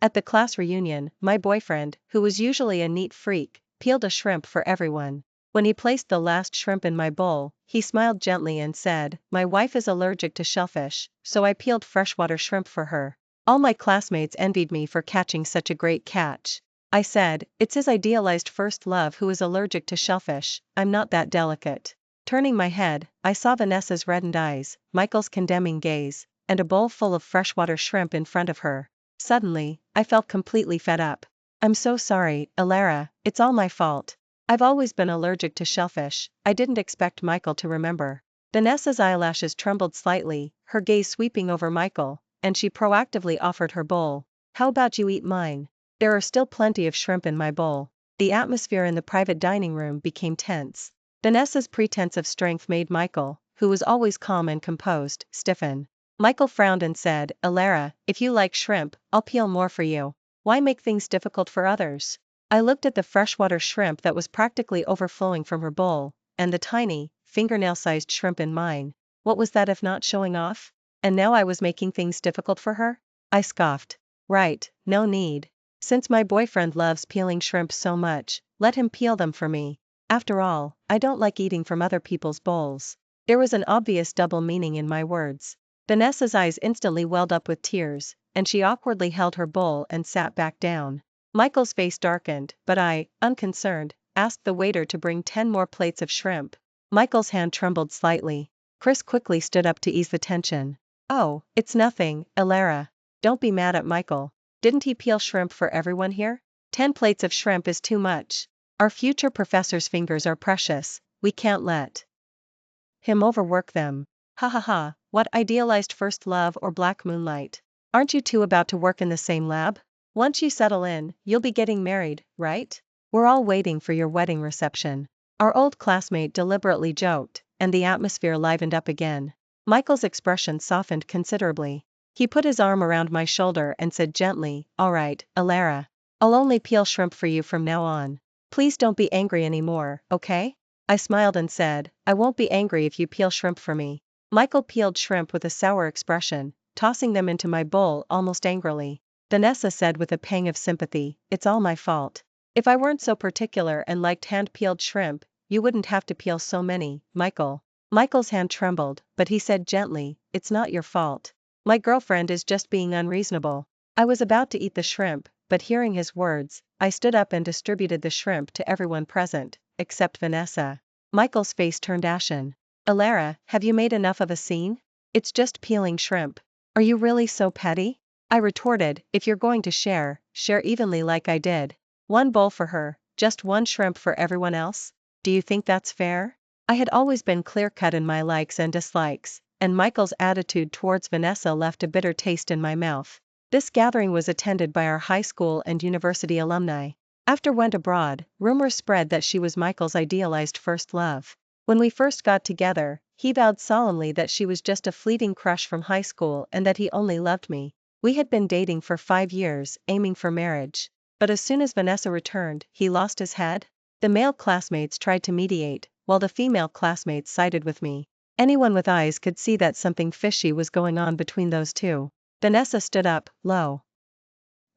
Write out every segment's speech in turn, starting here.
At the class reunion, my boyfriend, who was usually a neat freak, peeled a shrimp for everyone. When he placed the last shrimp in my bowl, he smiled gently and said, "My wife is allergic to shellfish, so I peeled freshwater shrimp for her." All my classmates envied me for catching such a great catch. I said, "It's his idealized first love who is allergic to shellfish, I'm not that delicate." Turning my head, I saw Vanessa's reddened eyes, Michael's condemning gaze, and a bowl full of freshwater shrimp in front of her. Suddenly, I felt completely fed up. "I'm so sorry, Alara, it's all my fault. I've always been allergic to shellfish." I didn't expect Michael to remember. Vanessa's eyelashes trembled slightly, her gaze sweeping over Michael, and she proactively offered her bowl. "How about you eat mine? There are still plenty of shrimp in my bowl." The atmosphere in the private dining room became tense. Vanessa's pretense of strength made Michael, who was always calm and composed, stiffen. Michael frowned and said, "Alara, if you like shrimp, I'll peel more for you. Why make things difficult for others?" I looked at the freshwater shrimp that was practically overflowing from her bowl, and the tiny, fingernail-sized shrimp in mine. What was that if not showing off? And now I was making things difficult for her? I scoffed. Right, no need. Since my boyfriend loves peeling shrimp so much, let him peel them for me. After all, I don't like eating from other people's bowls. There was an obvious double meaning in my words. Vanessa's eyes instantly welled up with tears, and she awkwardly held her bowl and sat back down. Michael's face darkened, but I, unconcerned, asked the waiter to bring 10 more plates of shrimp. Michael's hand trembled slightly. Chris quickly stood up to ease the tension. "Oh, it's nothing, Alara. Don't be mad at Michael. Didn't he peel shrimp for everyone here? 10 plates of shrimp is too much. Our future professor's fingers are precious, we can't let him overwork them." Ha ha ha, what idealized first love or black moonlight. Aren't you two about to work in the same lab? Once you settle in, you'll be getting married, right? We're all waiting for your wedding reception. Our old classmate deliberately joked, and the atmosphere livened up again. Michael's expression softened considerably. He put his arm around my shoulder and said gently, "All right, Alara. I'll only peel shrimp for you from now on. Please don't be angry anymore, okay?" I smiled and said, "I won't be angry if you peel shrimp for me." Michael peeled shrimp with a sour expression, tossing them into my bowl almost angrily. Vanessa said with a pang of sympathy, "It's all my fault. If I weren't so particular and liked hand-peeled shrimp, you wouldn't have to peel so many, Michael." Michael's hand trembled, but he said gently, "It's not your fault. My girlfriend is just being unreasonable." I was about to eat the shrimp, but hearing his words, I stood up and distributed the shrimp to everyone present, except Vanessa. Michael's face turned ashen. "Alara, have you made enough of a scene? It's just peeling shrimp. Are you really so petty?" I retorted, "If you're going to share, share evenly like I did. One bowl for her, just one shrimp for everyone else. Do you think that's fair?" I had always been clear-cut in my likes and dislikes, and Michael's attitude towards Vanessa left a bitter taste in my mouth. This gathering was attended by our high school and university alumni. After went abroad, rumors spread that she was Michael's idealized first love. When we first got together, he vowed solemnly that she was just a fleeting crush from high school and that he only loved me. We had been dating for 5 years, aiming for marriage. But as soon as Vanessa returned, he lost his head. The male classmates tried to mediate, while the female classmates sided with me. Anyone with eyes could see that something fishy was going on between those two. Vanessa stood up, low.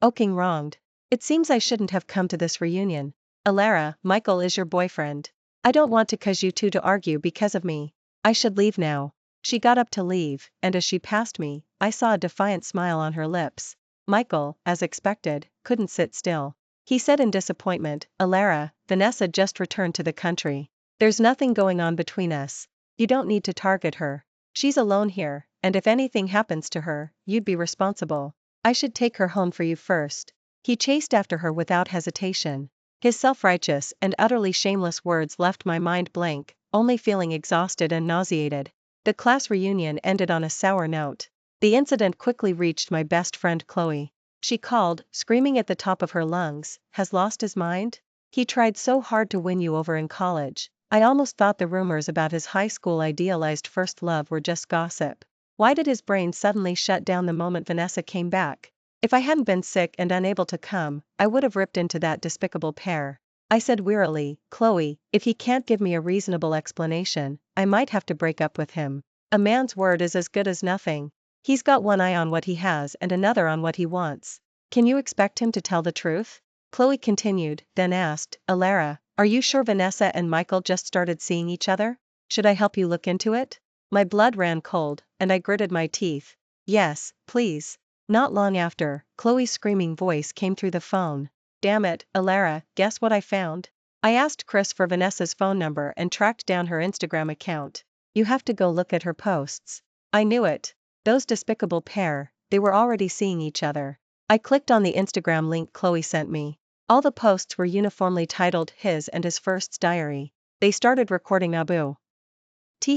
"Oking wronged. It seems I shouldn't have come to this reunion. Alara, Michael is your boyfriend. I don't want to cause you two to argue because of me. I should leave now." She got up to leave, and as she passed me, I saw a defiant smile on her lips. Michael, as expected, couldn't sit still. He said in disappointment, "Alara, Vanessa just returned to the country. There's nothing going on between us. You don't need to target her. She's alone here, and if anything happens to her, you'd be responsible. I should take her home for you first." He chased after her without hesitation. His self-righteous and utterly shameless words left my mind blank, only feeling exhausted and nauseated. The class reunion ended on a sour note. The incident quickly reached my best friend Chloe. She called, screaming at the top of her lungs, "Has lost his mind? He tried so hard to win you over in college. I almost thought the rumors about his high school idealized first love were just gossip. Why did his brain suddenly shut down the moment Vanessa came back? If I hadn't been sick and unable to come, I would have ripped into that despicable pair." I said wearily, "Chloe, if he can't give me a reasonable explanation, I might have to break up with him. A man's word is as good as nothing. He's got one eye on what he has and another on what he wants. Can you expect him to tell the truth? Chloe continued, then asked, Alara, are you sure Vanessa and Michael just started seeing each other? Should I help you look into it? My blood ran cold, and I gritted my teeth. Yes, please. Not long after, Chloe's screaming voice came through the phone. Damn it, Alara, guess what I found? I asked Chris for Vanessa's phone number and tracked down her Instagram account. You have to go look at her posts. I knew it. Those despicable pair, they were already seeing each other. I clicked on the Instagram link Chloe sent me. All the posts were uniformly titled his and his first's diary. They started recording abusive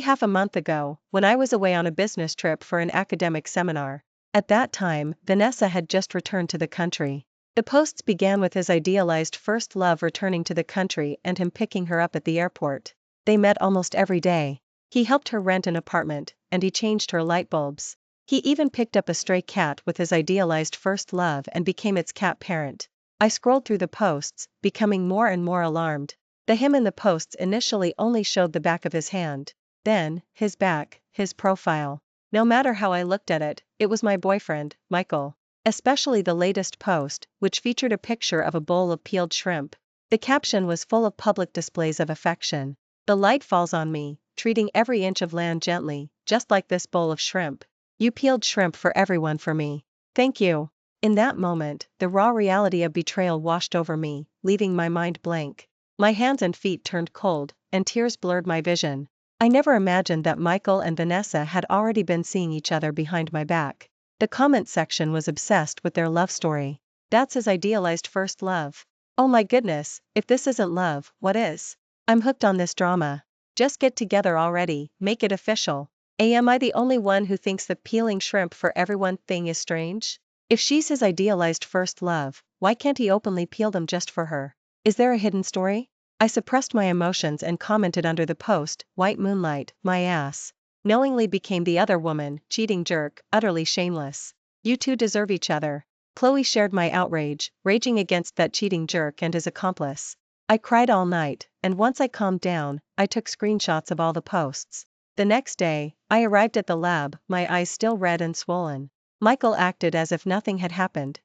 half a month ago, when I was away on a business trip for an academic seminar. At that time, Vanessa had just returned to the country. The posts began with his idealized first love returning to the country and him picking her up at the airport. They met almost every day. He helped her rent an apartment, and he changed her light bulbs. He even picked up a stray cat with his idealized first love and became its cat parent. I scrolled through the posts, becoming more and more alarmed. The him in the posts initially only showed the back of his hand. Then, his back, his profile. No matter how I looked at it, it was my boyfriend, Michael. Especially the latest post, which featured a picture of a bowl of peeled shrimp. The caption was full of public displays of affection. The light falls on me, treating every inch of land gently, just like this bowl of shrimp. You peeled shrimp for everyone for me. Thank you. In that moment, the raw reality of betrayal washed over me, leaving my mind blank. My hands and feet turned cold, and tears blurred my vision. I never imagined that Michael and Vanessa had already been seeing each other behind my back. The comment section was obsessed with their love story. That's his idealized first love. Oh my goodness, if this isn't love, what is? I'm hooked on this drama. Just get together already, make it official. Am I the only one who thinks the peeling shrimp for everyone thing is strange? If she's his idealized first love, why can't he openly peel them just for her? Is there a hidden story? I suppressed my emotions and commented under the post, White Moonlight, my ass. Knowingly became the other woman, cheating jerk, utterly shameless. You two deserve each other. Chloe shared my outrage, raging against that cheating jerk and his accomplice. I cried all night, and once I calmed down, I took screenshots of all the posts. The next day, I arrived at the lab, my eyes still red and swollen. Michael acted as if nothing had happened,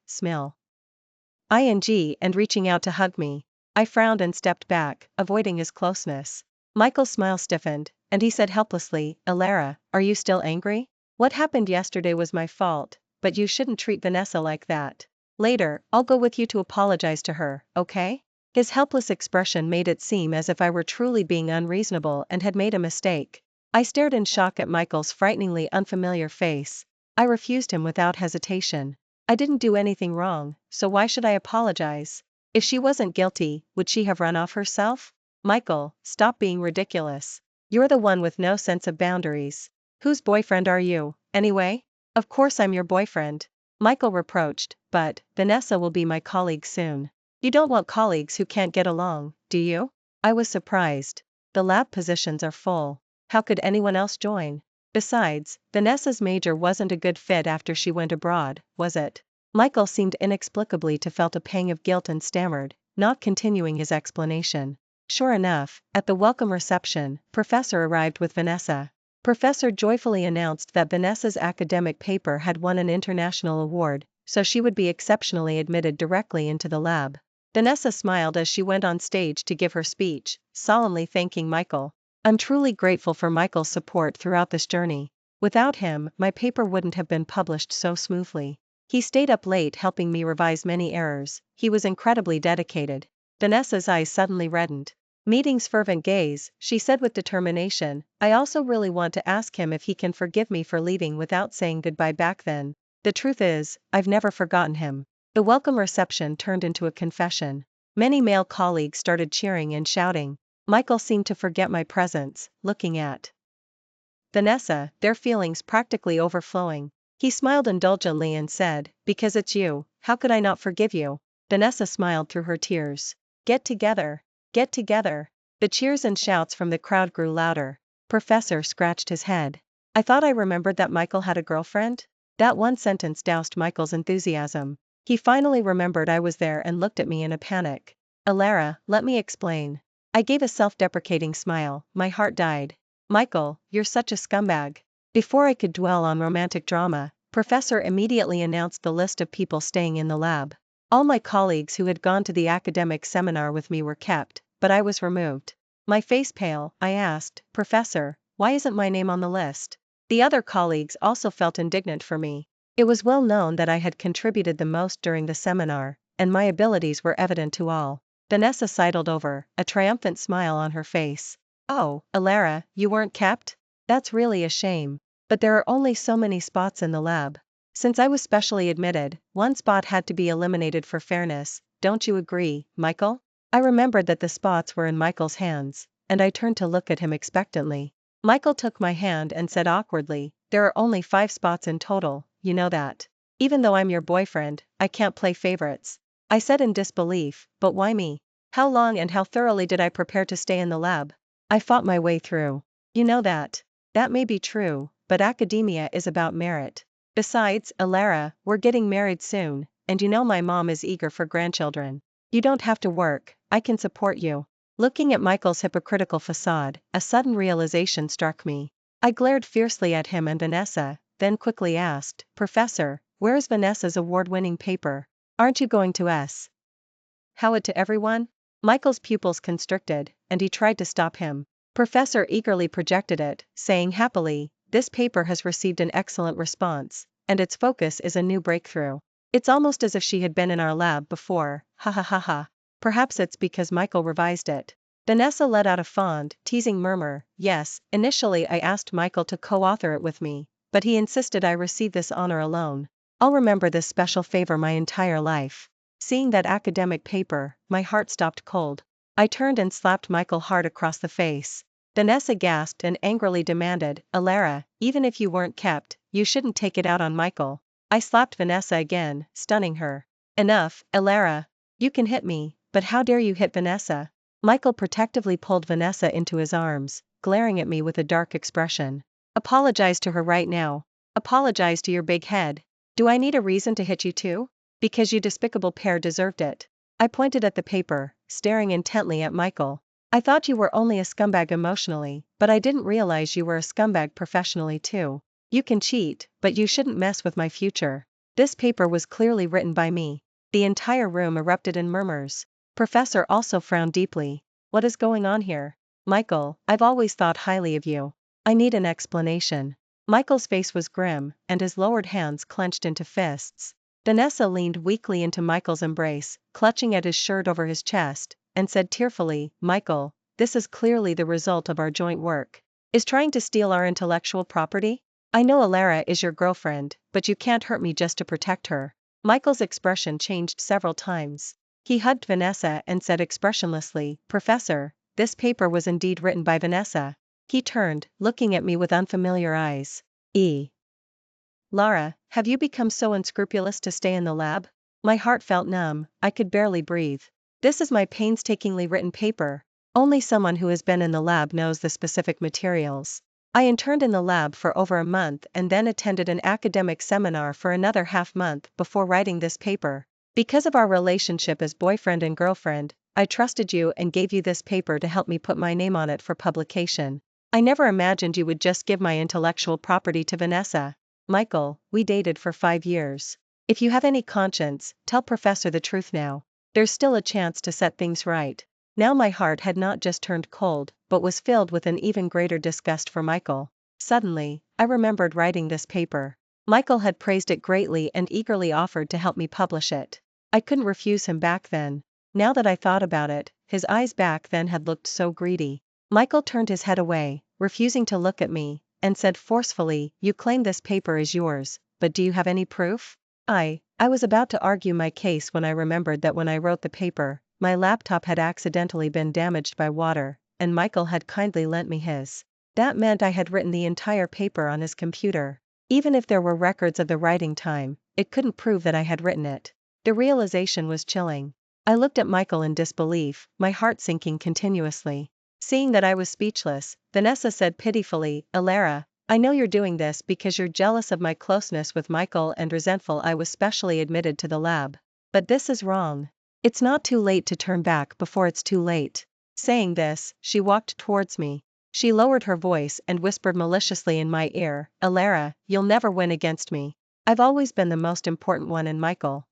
and reaching out to hug me. I frowned and stepped back, avoiding his closeness. Michael's smile stiffened, and he said helplessly, Alara, are you still angry? What happened yesterday was my fault, but you shouldn't treat Vanessa like that. Later, I'll go with you to apologize to her, okay? His helpless expression made it seem as if I were truly being unreasonable and had made a mistake. I stared in shock at Michael's frighteningly unfamiliar face. I refused him without hesitation. I didn't do anything wrong, so why should I apologize? If she wasn't guilty, would she have run off herself? Michael, stop being ridiculous. You're the one with no sense of boundaries. Whose boyfriend are you, anyway? Of course I'm your boyfriend. Michael reproached, but Vanessa will be my colleague soon. You don't want colleagues who can't get along, do you? I was surprised. The lab positions are full. How could anyone else join? Besides, Vanessa's major wasn't a good fit after she went abroad, was it? Michael seemed inexplicably to felt a pang of guilt and stammered, not continuing his explanation. Sure enough, at the welcome reception, Professor arrived with Vanessa. Professor joyfully announced that Vanessa's academic paper had won an international award, so she would be exceptionally admitted directly into the lab. Vanessa smiled as she went on stage to give her speech, solemnly thanking Michael. I'm truly grateful for Michael's support throughout this journey. Without him, my paper wouldn't have been published so smoothly. He stayed up late helping me revise many errors. He was incredibly dedicated. Vanessa's eyes suddenly reddened. Meeting's fervent gaze, she said with determination, I also really want to ask him if he can forgive me for leaving without saying goodbye back then. The truth is, I've never forgotten him. The welcome reception turned into a confession. Many male colleagues started cheering and shouting. Michael seemed to forget my presence, looking at Vanessa, their feelings practically overflowing. He smiled indulgently and said, because it's you, how could I not forgive you? Vanessa smiled through her tears. Get together. Get together. The cheers and shouts from the crowd grew louder. Professor scratched his head. I thought I remembered that Michael had a girlfriend? That one sentence doused Michael's enthusiasm. He finally remembered I was there and looked at me in a panic. Alara, let me explain. I gave a self-deprecating smile, my heart died. Michael, you're such a scumbag. Before I could dwell on romantic drama, Professor immediately announced the list of people staying in the lab. All my colleagues who had gone to the academic seminar with me were kept, but I was removed. My face pale, I asked, Professor, why isn't my name on the list? The other colleagues also felt indignant for me. It was well known that I had contributed the most during the seminar, and my abilities were evident to all. Vanessa sidled over, a triumphant smile on her face. Oh, Alara, you weren't kept? That's really a shame. But there are only so many spots in the lab. Since I was specially admitted, one spot had to be eliminated for fairness, don't you agree, Michael? I remembered that the spots were in Michael's hands, and I turned to look at him expectantly. Michael took my hand and said awkwardly, there are only 5 spots in total, you know that. Even though I'm your boyfriend, I can't play favorites. I said in disbelief, but why me? How long and how thoroughly did I prepare to stay in the lab? I fought my way through. You know that. That may be true, but academia is about merit. Besides, Alara, we're getting married soon, and you know my mom is eager for grandchildren. You don't have to work, I can support you. Looking at Michael's hypocritical facade, a sudden realization struck me. I glared fiercely at him and Vanessa, then quickly asked, Professor, where is Vanessa's award-winning paper? Aren't you going to how it to everyone? Michael's pupils constricted, and he tried to stop him. Professor eagerly projected it, saying happily, this paper has received an excellent response, and its focus is a new breakthrough. It's almost as if she had been in our lab before, ha ha ha ha. Perhaps it's because Michael revised it. Vanessa let out a fond, teasing murmur, yes, initially I asked Michael to co-author it with me, but he insisted I receive this honor alone. I'll remember this special favor my entire life. Seeing that academic paper, my heart stopped cold. I turned and slapped Michael hard across the face. Vanessa gasped and angrily demanded, Alara, even if you weren't kept, you shouldn't take it out on Michael. I slapped Vanessa again, stunning her. Enough, Alara. You can hit me, but how dare you hit Vanessa? Michael protectively pulled Vanessa into his arms, glaring at me with a dark expression. Apologize to her right now. Apologize to your big head. Do I need a reason to hit you too? Because you despicable pair deserved it. I pointed at the paper, staring intently at Michael. I thought you were only a scumbag emotionally, but I didn't realize you were a scumbag professionally too. You can cheat, but you shouldn't mess with my future. This paper was clearly written by me. The entire room erupted in murmurs. Professor also frowned deeply. What is going on here? Michael, I've always thought highly of you. I need an explanation. Michael's face was grim, and his lowered hands clenched into fists. Vanessa leaned weakly into Michael's embrace, clutching at his shirt over his chest, and said tearfully, Michael, this is clearly the result of our joint work. Is trying to steal our intellectual property? I know Alara is your girlfriend, but you can't hurt me just to protect her. Michael's expression changed several times. He hugged Vanessa and said expressionlessly, Professor, this paper was indeed written by Vanessa. He turned, looking at me with unfamiliar eyes. Lara, have you become so unscrupulous to stay in the lab? My heart felt numb, I could barely breathe. This is my painstakingly written paper. Only someone who has been in the lab knows the specific materials. I interned in the lab for over a month and then attended an academic seminar for another half-month before writing this paper. Because of our relationship as boyfriend and girlfriend, I trusted you and gave you this paper to help me put my name on it for publication. I never imagined you would just give my intellectual property to Vanessa. Michael, we dated for 5 years. If you have any conscience, tell Professor the truth now. There's still a chance to set things right. Now my heart had not just turned cold, but was filled with an even greater disgust for Michael. Suddenly, I remembered writing this paper. Michael had praised it greatly and eagerly offered to help me publish it. I couldn't refuse him back then. Now that I thought about it, his eyes back then had looked so greedy. Michael turned his head away, refusing to look at me, and said forcefully, you claim this paper is yours, but do you have any proof? I was about to argue my case when I remembered that when I wrote the paper, my laptop had accidentally been damaged by water, and Michael had kindly lent me his. That meant I had written the entire paper on his computer. Even if there were records of the writing time, it couldn't prove that I had written it. The realization was chilling. I looked at Michael in disbelief, my heart sinking continuously. Seeing that I was speechless, Vanessa said pitifully, Alara, I know you're doing this because you're jealous of my closeness with Michael and resentful I was specially admitted to the lab. But this is wrong. It's not too late to turn back before it's too late. Saying this, she walked towards me. She lowered her voice and whispered maliciously in my ear, Alara, you'll never win against me. I've always been the most important one in Michael's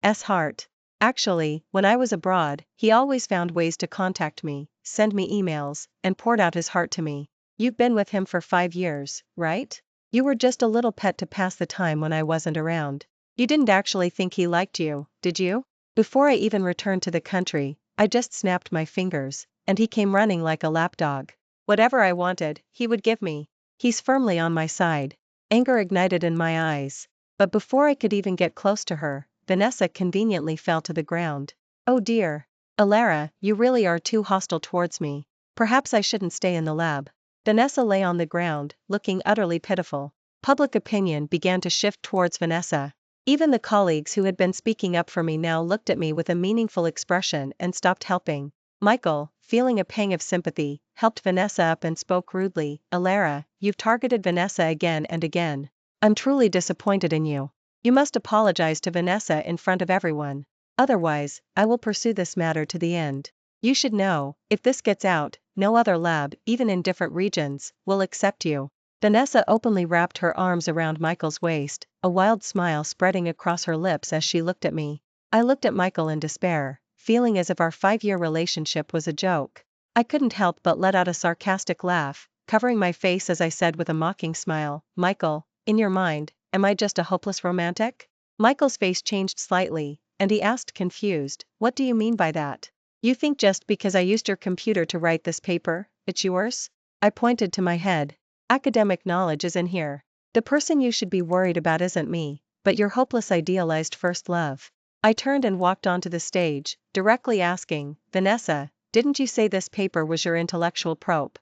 heart. Actually, when I was abroad, he always found ways to contact me, send me emails, and poured out his heart to me. You've been with him for 5 years, right? You were just a little pet to pass the time when I wasn't around. You didn't actually think he liked you, did you? Before I even returned to the country, I just snapped my fingers, and he came running like a lapdog. Whatever I wanted, he would give me. He's firmly on my side. Anger ignited in my eyes. But before I could even get close to her, Vanessa conveniently fell to the ground. Oh dear. Alara, you really are too hostile towards me. Perhaps I shouldn't stay in the lab. Vanessa lay on the ground, looking utterly pitiful. Public opinion began to shift towards Vanessa. Even the colleagues who had been speaking up for me now looked at me with a meaningful expression and stopped helping. Michael, feeling a pang of sympathy, helped Vanessa up and spoke rudely. Alara, you've targeted Vanessa again and again. I'm truly disappointed in you. You must apologize to Vanessa in front of everyone. Otherwise, I will pursue this matter to the end. You should know, if this gets out, no other lab, even in different regions, will accept you. Vanessa openly wrapped her arms around Michael's waist, a wild smile spreading across her lips as she looked at me. I looked at Michael in despair, feeling as if our 5-year relationship was a joke. I couldn't help but let out a sarcastic laugh, covering my face as I said with a mocking smile, Michael, in your mind, am I just a hopeless romantic? Michael's face changed slightly, and he asked confused, what do you mean by that? You think just because I used your computer to write this paper, it's yours? I pointed to my head. Academic knowledge is in here. The person you should be worried about isn't me, but your hopeless idealized first love. I turned and walked onto the stage, directly asking, Vanessa, didn't you say this paper was your intellectual probe?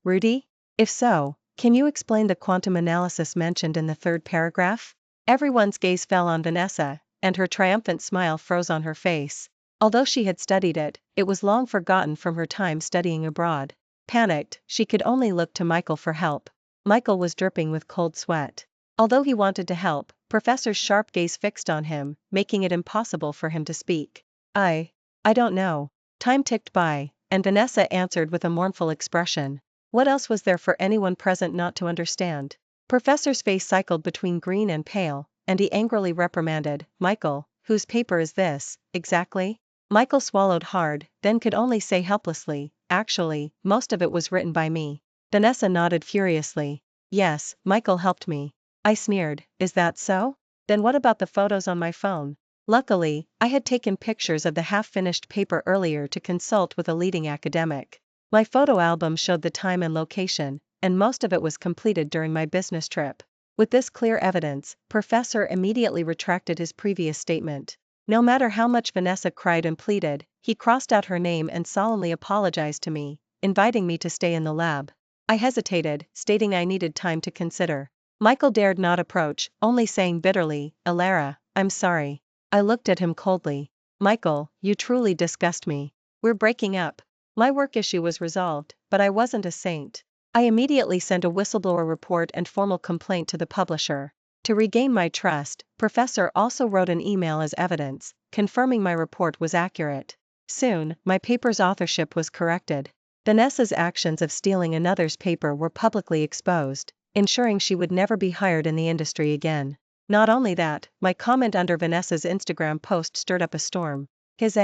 Rudy? If so, can you explain the quantum analysis mentioned in the third paragraph? Everyone's gaze fell on Vanessa, and her triumphant smile froze on her face. Although she had studied it, it was long forgotten from her time studying abroad. Panicked, she could only look to Michael for help. Michael was dripping with cold sweat. Although he wanted to help, Professor's sharp gaze fixed on him, making it impossible for him to speak. I don't know. Time ticked by, and Vanessa answered with a mournful expression. What else was there for anyone present not to understand? Professor's face cycled between green and pale, and he angrily reprimanded, Michael, whose paper is this, exactly? Michael swallowed hard, then could only say helplessly, actually, most of it was written by me. Vanessa nodded furiously. Yes, Michael helped me. I sneered, is that so? Then what about the photos on my phone? Luckily, I had taken pictures of the half-finished paper earlier to consult with a leading academic. My photo album showed the time and location, and most of it was completed during my business trip. With this clear evidence, Professor immediately retracted his previous statement. No matter how much Vanessa cried and pleaded, he crossed out her name and solemnly apologized to me, inviting me to stay in the lab. I hesitated, stating I needed time to consider. Michael dared not approach, only saying bitterly, Alara, I'm sorry. I looked at him coldly. Michael, you truly disgust me. We're breaking up. My work issue was resolved, but I wasn't a saint. I immediately sent a whistleblower report and formal complaint to the publisher. To regain my trust, Professor also wrote an email as evidence, confirming my report was accurate. Soon, my paper's authorship was corrected. Vanessa's actions of stealing another's paper were publicly exposed, ensuring she would never be hired in the industry again. Not only that, my comment under Vanessa's Instagram post stirred up a storm. His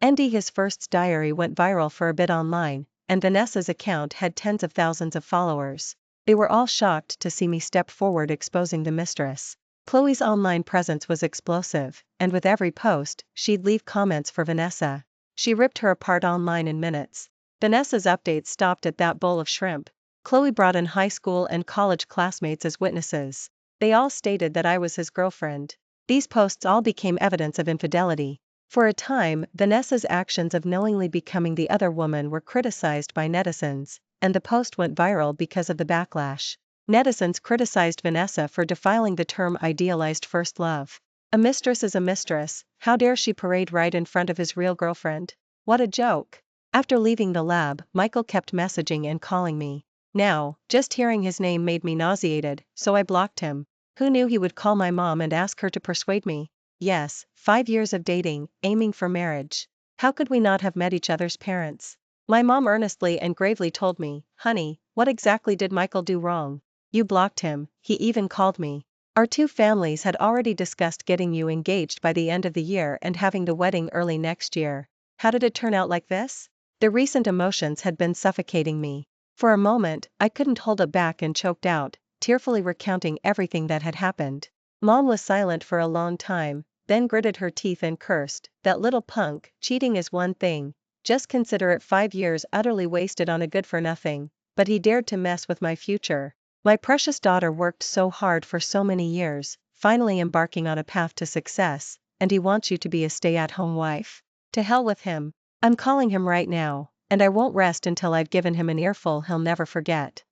his first's diary went viral for a bit online, and Vanessa's account had tens of thousands of followers. They were all shocked to see me step forward exposing the mistress. Chloe's online presence was explosive, and with every post, she'd leave comments for Vanessa. She ripped her apart online in minutes. Vanessa's updates stopped at that bowl of shrimp. Chloe brought in high school and college classmates as witnesses. They all stated that I was his girlfriend. These posts all became evidence of infidelity. For a time, Vanessa's actions of knowingly becoming the other woman were criticized by netizens, and the post went viral because of the backlash. Netizens criticized Vanessa for defiling the term idealized first love. A mistress is a mistress, how dare she parade right in front of his real girlfriend? What a joke. After leaving the lab, Michael kept messaging and calling me. Now, just hearing his name made me nauseated, so I blocked him. Who knew he would call my mom and ask her to persuade me? Yes, 5 years of dating, aiming for marriage. How could we not have met each other's parents? My mom earnestly and gravely told me, honey, what exactly did Michael do wrong? You blocked him, he even called me. Our two families had already discussed getting you engaged by the end of the year and having the wedding early next year. How did it turn out like this? The recent emotions had been suffocating me. For a moment, I couldn't hold it back and choked out, tearfully recounting everything that had happened. Mom was silent for a long time, then gritted her teeth and cursed, "That little punk, cheating is one thing. Just consider it 5 years utterly wasted on a good-for-nothing, but he dared to mess with my future. My precious daughter worked so hard for so many years, finally embarking on a path to success, and he wants you to be a stay-at-home wife? To hell with him. I'm calling him right now, and I won't rest until I've given him an earful he'll never forget."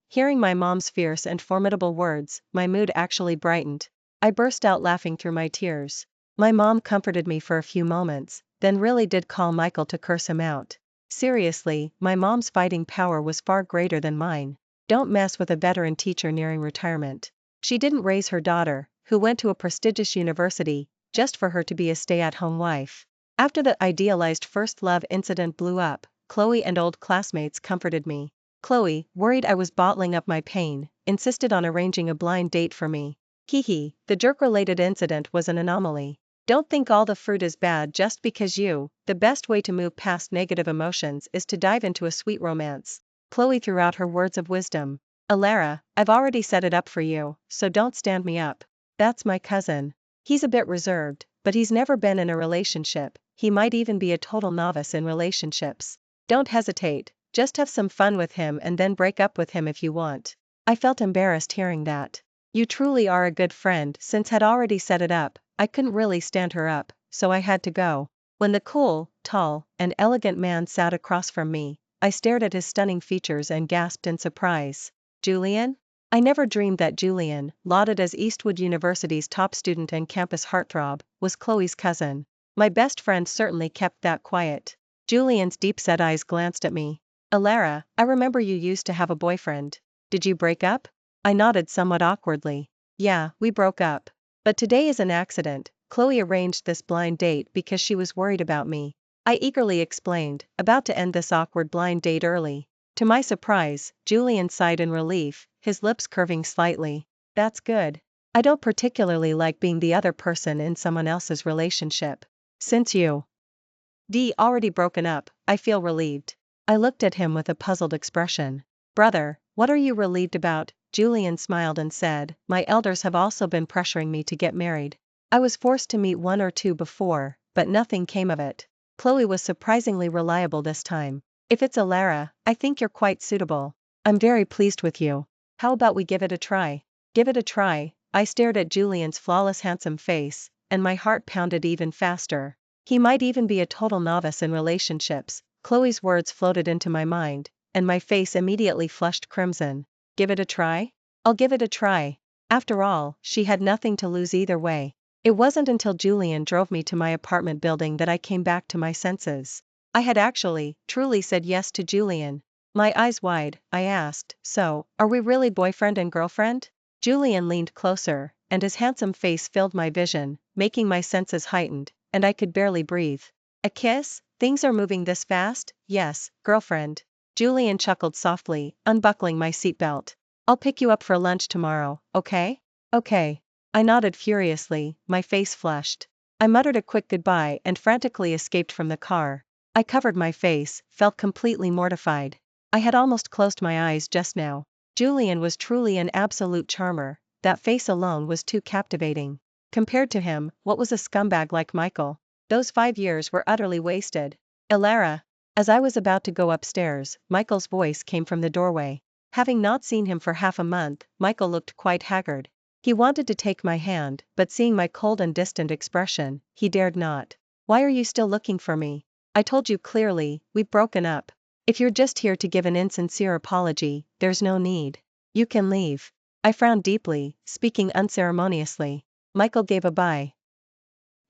Hearing my mom's fierce and formidable words, my mood actually brightened. I burst out laughing through my tears. My mom comforted me for a few moments, then really did call Michael to curse him out. Seriously, my mom's fighting power was far greater than mine. Don't mess with a veteran teacher nearing retirement. She didn't raise her daughter, who went to a prestigious university, just for her to be a stay-at-home wife. After the idealized first love incident blew up, Chloe and old classmates comforted me. Chloe, worried I was bottling up my pain, insisted on arranging a blind date for me. Hee, the jerk-related incident was an anomaly. Don't think all the fruit is bad just because the best way to move past negative emotions is to dive into a sweet romance. Chloe threw out her words of wisdom. Alara, I've already set it up for you, so don't stand me up. That's my cousin. He's a bit reserved, but he's never been in a relationship. He might even be a total novice in relationships. Don't hesitate, just have some fun with him and then break up with him if you want. I felt embarrassed hearing that. You truly are a good friend. Since had already set it up, I couldn't really stand her up, so I had to go. When the cool, tall, and elegant man sat across from me, I stared at his stunning features and gasped in surprise. Julian? I never dreamed that Julian, lauded as Eastwood University's top student and campus heartthrob, was Chloe's cousin. My best friend certainly kept that quiet. Julian's deep-set eyes glanced at me. Alara, I remember you used to have a boyfriend. Did you break up? I nodded somewhat awkwardly. Yeah, we broke up. But today is an accident. Chloe arranged this blind date because she was worried about me. I eagerly explained, about to end this awkward blind date early. To my surprise, Julian sighed in relief, his lips curving slightly. That's good. I don't particularly like being the other person in someone else's relationship. Since you already broken up, I feel relieved. I looked at him with a puzzled expression. Brother, what are you relieved about? Julian smiled and said, my elders have also been pressuring me to get married. I was forced to meet one or two before, but nothing came of it. Chloe was surprisingly reliable this time. If it's Alara, I think you're quite suitable. I'm very pleased with you. How about we give it a try? Give it a try. I stared at Julian's flawless handsome face, and my heart pounded even faster. He might even be a total novice in relationships. Chloe's words floated into my mind, and my face immediately flushed crimson. Give it a try? I'll give it a try. After all, she had nothing to lose either way. It wasn't until Julian drove me to my apartment building that I came back to my senses. I had actually, truly said yes to Julian. My eyes wide, I asked, so, are we really boyfriend and girlfriend? Julian leaned closer, and his handsome face filled my vision, making my senses heightened, and I could barely breathe. A kiss? Things are moving this fast? Yes, girlfriend. Julian chuckled softly, unbuckling my seatbelt. I'll pick you up for lunch tomorrow, okay? Okay. I nodded furiously, my face flushed. I muttered a quick goodbye and frantically escaped from the car. I covered my face, felt completely mortified. I had almost closed my eyes just now. Julian was truly an absolute charmer. That face alone was too captivating. Compared to him, what was a scumbag like Michael? Those 5 years were utterly wasted. Alara. As I was about to go upstairs, Michael's voice came from the doorway. Having not seen him for half a month, Michael looked quite haggard. He wanted to take my hand, but seeing my cold and distant expression, he dared not. Why are you still looking for me? I told you clearly, we've broken up. If you're just here to give an insincere apology, there's no need. You can leave. I frowned deeply, speaking unceremoniously. Michael gave a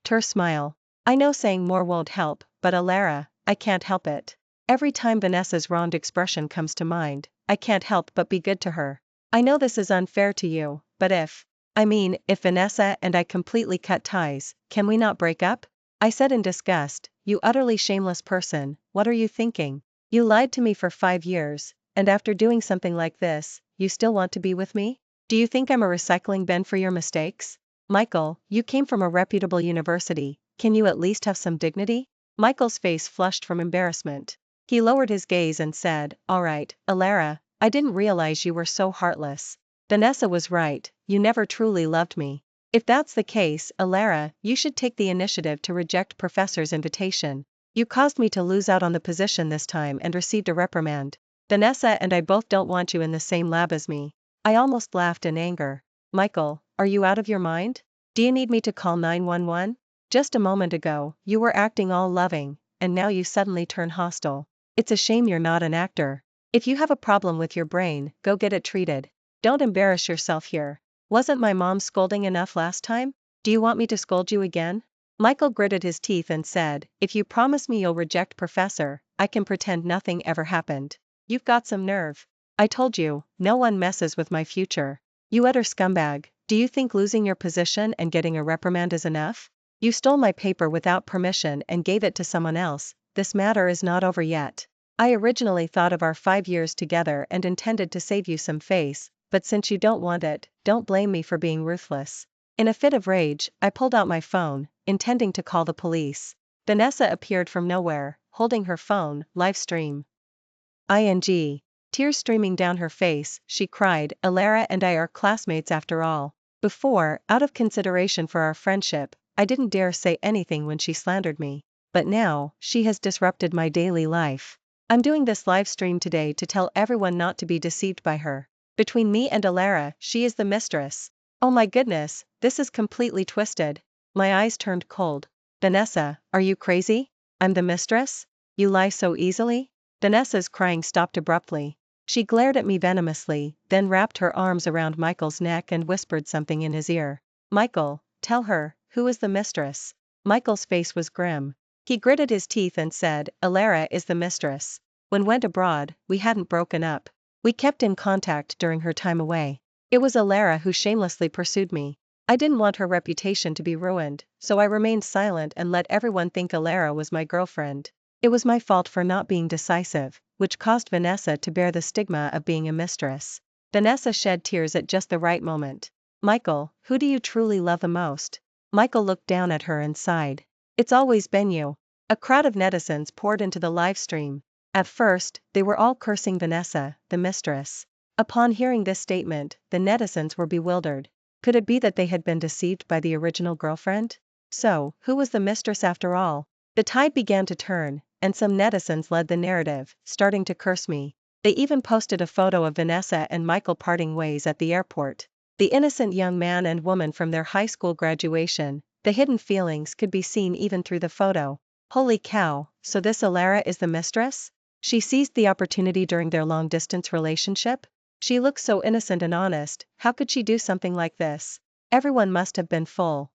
terse smile. I know saying more won't help, but Alara, I can't help it. Every time Vanessa's wronged expression comes to mind, I can't help but be good to her. I know this is unfair to you, but if Vanessa and I completely cut ties, can we not break up? I said in disgust, you utterly shameless person, what are you thinking? You lied to me for 5 years, and after doing something like this, you still want to be with me? Do you think I'm a recycling bin for your mistakes? Michael, you came from a reputable university, can you at least have some dignity? Michael's face flushed from embarrassment. He lowered his gaze and said, all right, Alara, I didn't realize you were so heartless. Vanessa was right, you never truly loved me. If that's the case, Alara, you should take the initiative to reject Professor's invitation. You caused me to lose out on the position this time and received a reprimand. Vanessa and I both don't want you in the same lab as me. I almost laughed in anger. Michael, are you out of your mind? Do you need me to call 911? Just a moment ago, you were acting all loving, and now you suddenly turn hostile. It's a shame you're not an actor. If you have a problem with your brain, go get it treated. Don't embarrass yourself here. Wasn't my mom scolding enough last time? Do you want me to scold you again? Michael gritted his teeth and said, if you promise me you'll reject Professor, I can pretend nothing ever happened. You've got some nerve. I told you, no one messes with my future. You utter scumbag, do you think losing your position and getting a reprimand is enough? You stole my paper without permission and gave it to someone else. This matter is not over yet. I originally thought of our 5 years together and intended to save you some face, but since you don't want it, don't blame me for being ruthless. In a fit of rage, I pulled out my phone, intending to call the police. Vanessa appeared from nowhere, holding her phone, live stream. Tears streaming down her face, she cried, Alara and I are classmates after all. Before, out of consideration for our friendship, I didn't dare say anything when she slandered me. But now, she has disrupted my daily life. I'm doing this live stream today to tell everyone not to be deceived by her. Between me and Alara, she is the mistress. Oh my goodness, this is completely twisted. My eyes turned cold. Vanessa, are you crazy? I'm the mistress? You lie so easily? Vanessa's crying stopped abruptly. She glared at me venomously, then wrapped her arms around Michael's neck and whispered something in his ear. Michael, tell her, who is the mistress? Michael's face was grim. He gritted his teeth and said, Alara is the mistress. When went abroad, we hadn't broken up. We kept in contact during her time away. It was Alara who shamelessly pursued me. I didn't want her reputation to be ruined, so I remained silent and let everyone think Alara was my girlfriend. It was my fault for not being decisive, which caused Vanessa to bear the stigma of being a mistress. Vanessa shed tears at just the right moment. Michael, who do you truly love the most? Michael looked down at her and sighed. It's always been you. A crowd of netizens poured into the live stream. At first, they were all cursing Vanessa, the mistress. Upon hearing this statement, the netizens were bewildered. Could it be that they had been deceived by the original girlfriend? So, who was the mistress after all? The tide began to turn, and some netizens led the narrative, starting to curse me. They even posted a photo of Vanessa and Michael parting ways at the airport. The innocent young man and woman from their high school graduation, the hidden feelings could be seen even through the photo. Holy cow, so this Alara is the mistress? She seized the opportunity during their long-distance relationship? She looks so innocent and honest, how could she do something like this? Everyone must have been full.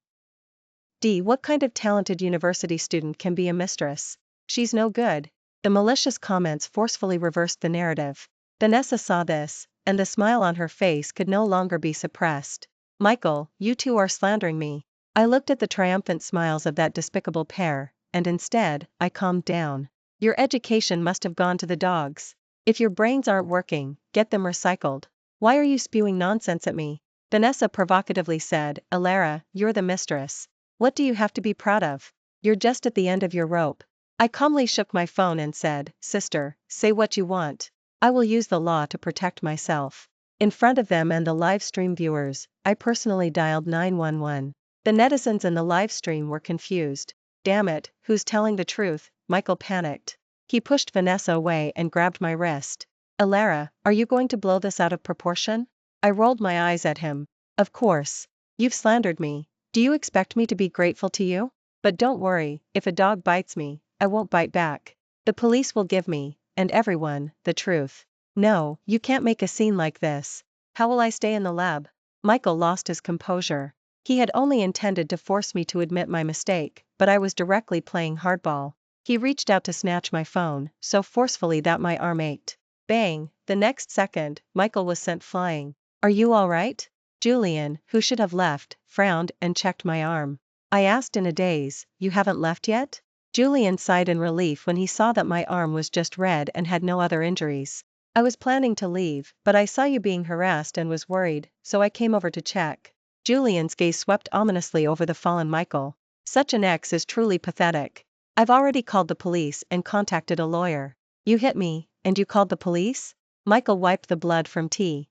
What kind of talented university student can be a mistress? She's no good. The malicious comments forcefully reversed the narrative. Vanessa saw this, and the smile on her face could no longer be suppressed. Michael, you two are slandering me. I looked at the triumphant smiles of that despicable pair, and instead, I calmed down. Your education must have gone to the dogs. If your brains aren't working, get them recycled. Why are you spewing nonsense at me? Vanessa provocatively said, Alara, you're the mistress. What do you have to be proud of? You're just at the end of your rope. I calmly shook my phone and said, Sister, say what you want. I will use the law to protect myself. In front of them and the live stream viewers, I personally dialed 911. The netizens in the live stream were confused. Damn it, who's telling the truth? Michael panicked. He pushed Vanessa away and grabbed my wrist. Alara, are you going to blow this out of proportion? I rolled my eyes at him. Of course. You've slandered me. Do you expect me to be grateful to you? But don't worry, if a dog bites me, I won't bite back. The police will give me, and everyone, the truth. No, you can't make a scene like this. How will I stay in the lab? Michael lost his composure. He had only intended to force me to admit my mistake, but I was directly playing hardball. He reached out to snatch my phone, so forcefully that my arm ached. Bang, the next second, Michael was sent flying. Are you all right? Julian, who should have left, frowned and checked my arm. I asked in a daze, you haven't left yet? Julian sighed in relief when he saw that my arm was just red and had no other injuries. I was planning to leave, but I saw you being harassed and was worried, so I came over to check. Julian's gaze swept ominously over the fallen Michael. Such an ex is truly pathetic. I've already called the police and contacted a lawyer. You hit me, and you called the police? Michael wiped the blood from he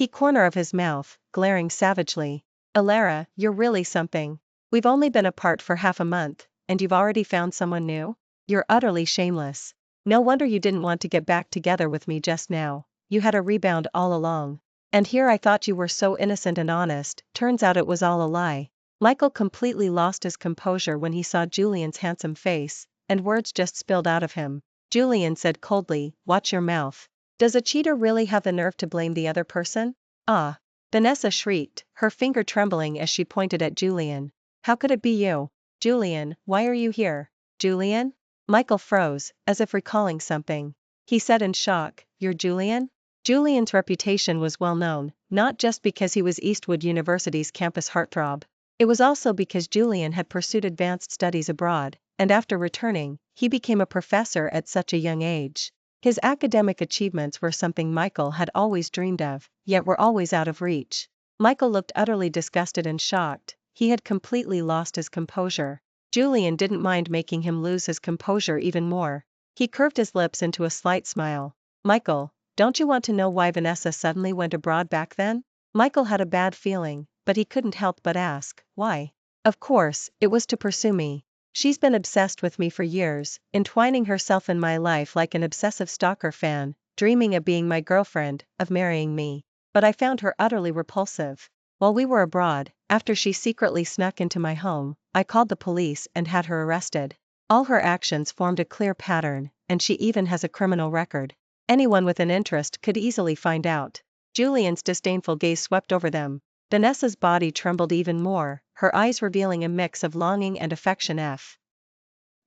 corner of his mouth, glaring savagely. Alara, you're really something. We've only been apart for half a month, and you've already found someone new? You're utterly shameless. No wonder you didn't want to get back together with me just now. You had a rebound all along. And here I thought you were so innocent and honest, turns out it was all a lie. Michael completely lost his composure when he saw Julian's handsome face, and words just spilled out of him. Julian said coldly, watch your mouth. Does a cheater really have the nerve to blame the other person? Ah! Vanessa shrieked, her finger trembling as she pointed at Julian. How could it be you? Julian, why are you here? Julian? Michael froze, as if recalling something. He said in shock, you're Julian? Julian's reputation was well known, not just because he was Eastwood University's campus heartthrob. It was also because Julian had pursued advanced studies abroad, and after returning, he became a professor at such a young age. His academic achievements were something Michael had always dreamed of, yet were always out of reach. Michael looked utterly disgusted and shocked. He had completely lost his composure. Julian didn't mind making him lose his composure even more. He curved his lips into a slight smile. Michael, don't you want to know why Vanessa suddenly went abroad back then? Michael had a bad feeling, but he couldn't help but ask, why? Of course, it was to pursue me. She's been obsessed with me for years, entwining herself in my life like an obsessive stalker fan, dreaming of being my girlfriend, of marrying me. But I found her utterly repulsive. While we were abroad, after she secretly snuck into my home, I called the police and had her arrested. All her actions formed a clear pattern, and she even has a criminal record. Anyone with an interest could easily find out. Julian's disdainful gaze swept over them. Vanessa's body trembled even more, her eyes revealing a mix of longing and affection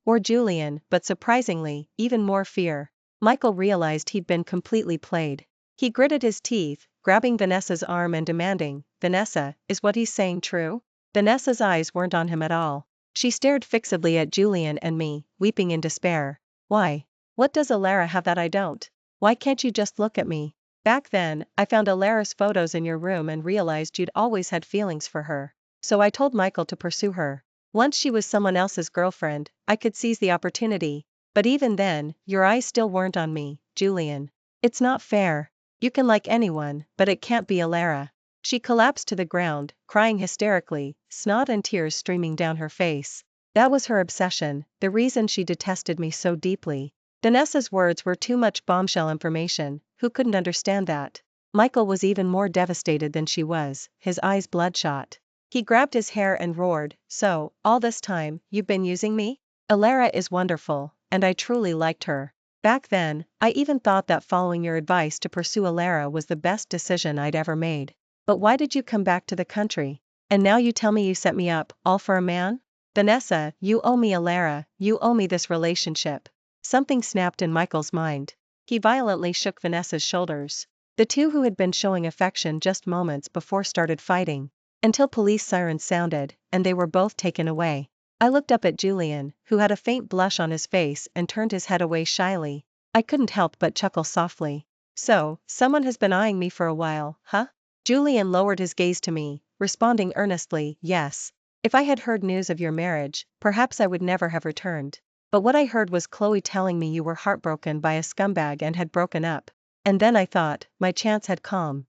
for Julian, but surprisingly, even more fear. Michael realized he'd been completely played. He gritted his teeth, grabbing Vanessa's arm and demanding, Vanessa, is what he's saying true? Vanessa's eyes weren't on him at all. She stared fixedly at Julian and me, weeping in despair. Why? What does Alara have that I don't? Why can't you just look at me? Back then, I found Alara's photos in your room and realized you'd always had feelings for her. So I told Michael to pursue her. Once she was someone else's girlfriend, I could seize the opportunity. But even then, your eyes still weren't on me, Julian. It's not fair. You can like anyone, but it can't be Alara. She collapsed to the ground, crying hysterically, snot and tears streaming down her face. That was her obsession, the reason she detested me so deeply. Vanessa's words were too much bombshell information. Who couldn't understand that? Michael was even more devastated than she was, his eyes bloodshot. He grabbed his hair and roared, so, all this time, you've been using me? Alara is wonderful, and I truly liked her. Back then, I even thought that following your advice to pursue Alara was the best decision I'd ever made. But why did you come back to the country? And now you tell me you set me up, all for a man? Vanessa, you owe me Alara, you owe me this relationship. Something snapped in Michael's mind. He violently shook Vanessa's shoulders. The two who had been showing affection just moments before started fighting. Until police sirens sounded, and they were both taken away. I looked up at Julian, who had a faint blush on his face and turned his head away shyly. I couldn't help but chuckle softly. So, someone has been eyeing me for a while, huh? Julian lowered his gaze to me, responding earnestly, yes. If I had heard news of your marriage, perhaps I would never have returned. But what I heard was Chloe telling me you were heartbroken by a scumbag and had broken up. And then I thought, my chance had come.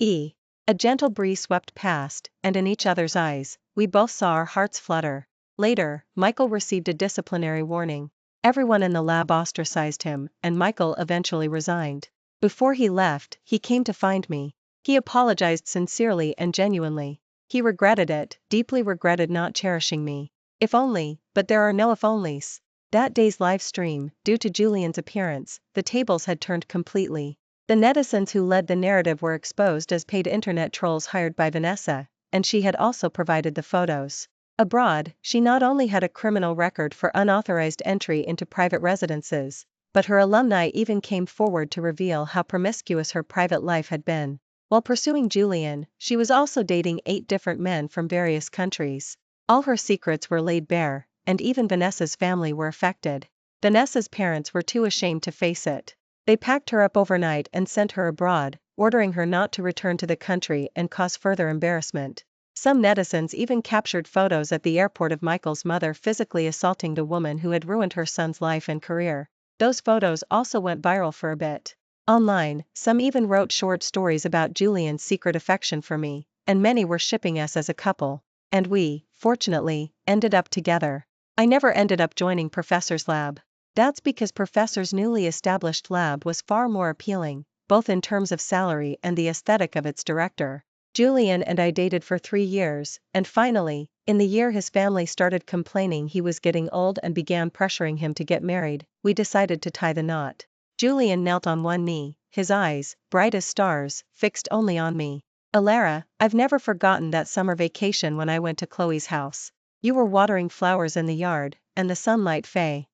A gentle breeze swept past, and in each other's eyes, we both saw our hearts flutter. Later, Michael received a disciplinary warning. Everyone in the lab ostracized him, and Michael eventually resigned. Before he left, he came to find me. He apologized sincerely and genuinely. He regretted it, deeply regretted not cherishing me. If only, but there are no if-onlys. That day's live stream, due to Julian's appearance, the tables had turned completely. The netizens who led the narrative were exposed as paid internet trolls hired by Vanessa, and she had also provided the photos. Abroad, she not only had a criminal record for unauthorized entry into private residences, but her alumni even came forward to reveal how promiscuous her private life had been. While pursuing Julian, she was also dating 8 different men from various countries. All her secrets were laid bare, and even Vanessa's family were affected. Vanessa's parents were too ashamed to face it. They packed her up overnight and sent her abroad, ordering her not to return to the country and cause further embarrassment. Some netizens even captured photos at the airport of Michael's mother physically assaulting the woman who had ruined her son's life and career. Those photos also went viral for a bit. Online, some even wrote short stories about Julian's secret affection for me, and many were shipping us as a couple. And we, fortunately, ended up together. I never ended up joining Professor's lab. That's because Professor's newly established lab was far more appealing, both in terms of salary and the aesthetic of its director. Julian and I dated for 3 years, and finally, in the year his family started complaining he was getting old and began pressuring him to get married, we decided to tie the knot. Julian knelt on one knee, his eyes, bright as stars, fixed only on me. Alara, I've never forgotten that summer vacation when I went to Chloe's house. You were watering flowers in the yard, and the sunlight fell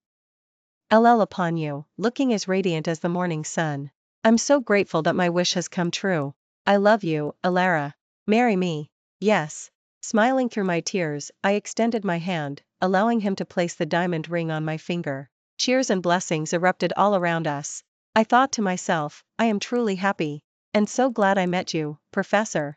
upon you, looking as radiant as the morning sun. I'm so grateful that my wish has come true. I love you, Alara. Marry me. Yes. Smiling through my tears, I extended my hand, allowing him to place the diamond ring on my finger. Cheers and blessings erupted all around us. I thought to myself, I am truly happy. And so glad I met you, Professor.